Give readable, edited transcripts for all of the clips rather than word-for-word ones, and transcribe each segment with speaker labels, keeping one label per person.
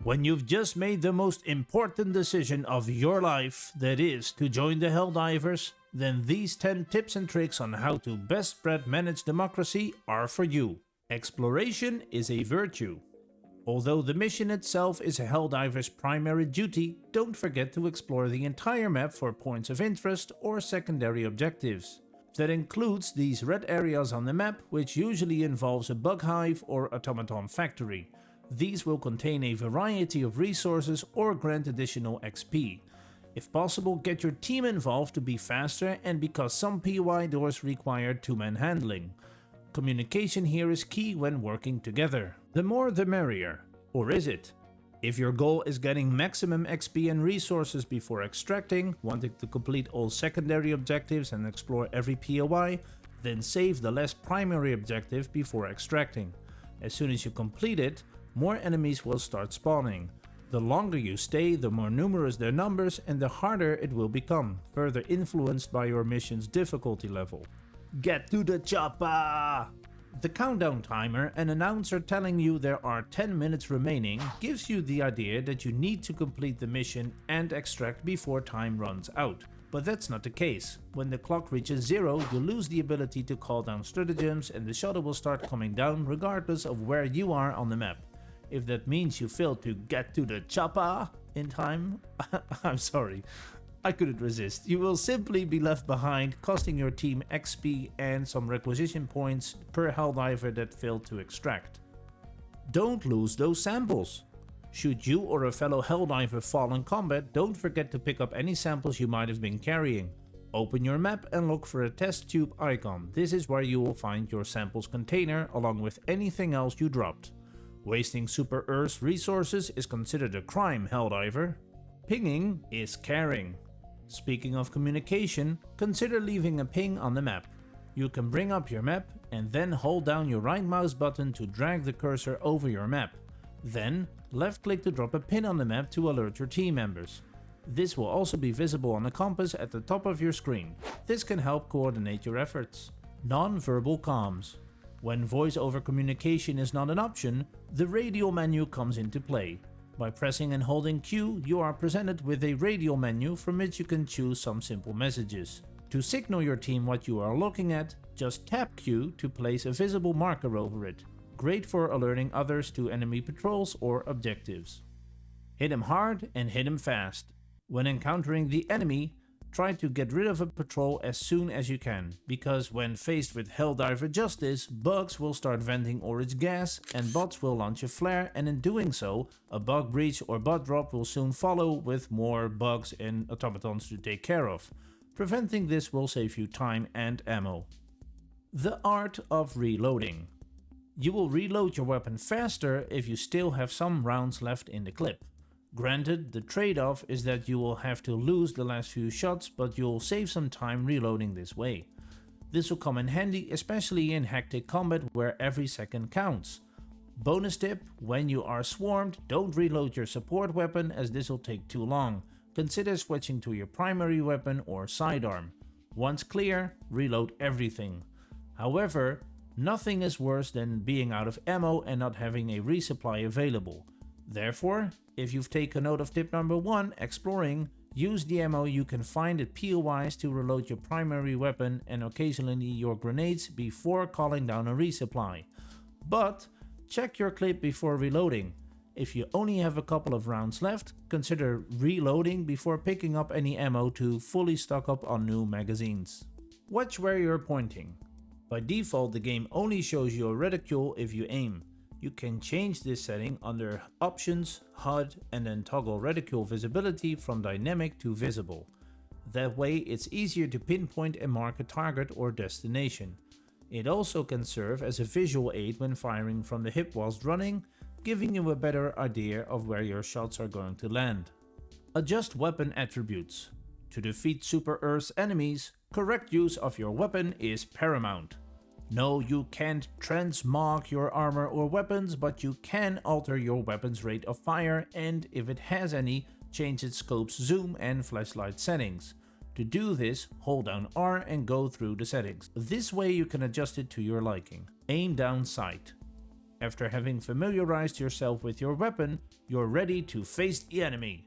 Speaker 1: When you've just made the most important decision of your life, that is, to join the Helldivers, then these 10 tips and tricks on how to best spread manage democracy are for you. Exploration is a virtue. Although the mission itself is a Helldiver's primary duty, don't forget to explore the entire map for points of interest or secondary objectives. That includes these red areas on the map, which usually involves a bug hive or automaton factory. These will contain a variety of resources or grant additional XP. If possible, get your team involved to be faster, and because some POI doors require two-man handling. Communication here is key when working together. The more the merrier. Or is it? If your goal is getting maximum XP and resources before extracting, wanting to complete all secondary objectives and explore every POI, then save the less primary objective before extracting. As soon as you complete it, more enemies will start spawning. The longer you stay, the more numerous their numbers and the harder it will become, further influenced by your mission's difficulty level. Get to the chopper! The countdown timer, an announcer telling you there are 10 minutes remaining, gives you the idea that you need to complete the mission and extract before time runs out. But that's not the case. When the clock reaches 0, you lose the ability to call down stratagems and the shuttle will start coming down regardless of where you are on the map. If that means you failed to get to the chopper in time, I'm sorry, I couldn't resist. You will simply be left behind, costing your team XP and some requisition points per Helldiver that failed to extract. Don't lose those samples. Should you or a fellow Helldiver fall in combat, don't forget to pick up any samples you might have been carrying. Open your map and look for a test tube icon. This is where you will find your samples container along with anything else you dropped. Wasting Super Earth's resources is considered a crime, Helldiver. Pinging is caring. Speaking of communication, consider leaving a ping on the map. You can bring up your map and then hold down your right mouse button to drag the cursor over your map. Then, left click to drop a pin on the map to alert your team members. This will also be visible on the compass at the top of your screen. This can help coordinate your efforts. Non-verbal comms. When voice-over communication is not an option, the radio menu comes into play. By pressing and holding Q, you are presented with a radio menu from which you can choose some simple messages. To signal your team what you are looking at, just tap Q to place a visible marker over it. Great for alerting others to enemy patrols or objectives. Hit 'em hard and hit 'em fast. When encountering the enemy, try to get rid of a patrol as soon as you can, because when faced with Helldiver justice, bugs will start venting orange gas and bots will launch a flare, and in doing so, a bug breach or bot drop will soon follow with more bugs and automatons to take care of. Preventing this will save you time and ammo. The art of reloading. You will reload your weapon faster if you still have some rounds left in the clip. Granted, the trade-off is that you will have to lose the last few shots, but you'll save some time reloading this way. This will come in handy, especially in hectic combat where every second counts. Bonus tip, when you are swarmed, don't reload your support weapon as this will take too long. Consider switching to your primary weapon or sidearm. Once clear, reload everything. However, nothing is worse than being out of ammo and not having a resupply available. Therefore, if you've taken note of tip number 1, exploring, use the ammo you can find at POIs to reload your primary weapon and occasionally your grenades before calling down a resupply. But check your clip before reloading. If you only have a couple of rounds left, consider reloading before picking up any ammo to fully stock up on new magazines. Watch where you're pointing. By default, the game only shows you a reticule if you aim. You can change this setting under Options, HUD, and then toggle reticule visibility from dynamic to visible. That way it's easier to pinpoint and mark a target or destination. It also can serve as a visual aid when firing from the hip whilst running, giving you a better idea of where your shots are going to land. Adjust weapon attributes. To defeat Super Earth's enemies, correct use of your weapon is paramount. No, you can't transmog your armor or weapons, but you can alter your weapon's rate of fire and, if it has any, change its scope's zoom and flashlight settings. To do this, hold down R and go through the settings. This way you can adjust it to your liking. Aim down sight. After having familiarized yourself with your weapon, you're ready to face the enemy.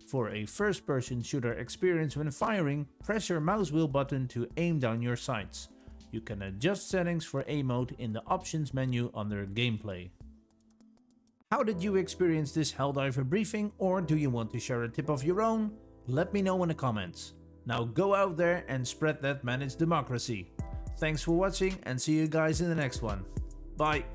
Speaker 1: For a first-person shooter experience when firing, press your mouse wheel button to aim down your sights. You can adjust settings for aim mode in the options menu under gameplay. How did you experience this Helldiver briefing, or do you want to share a tip of your own? Let me know in the comments. Now go out there and spread that managed democracy. Thanks for watching and see you guys in the next one. Bye.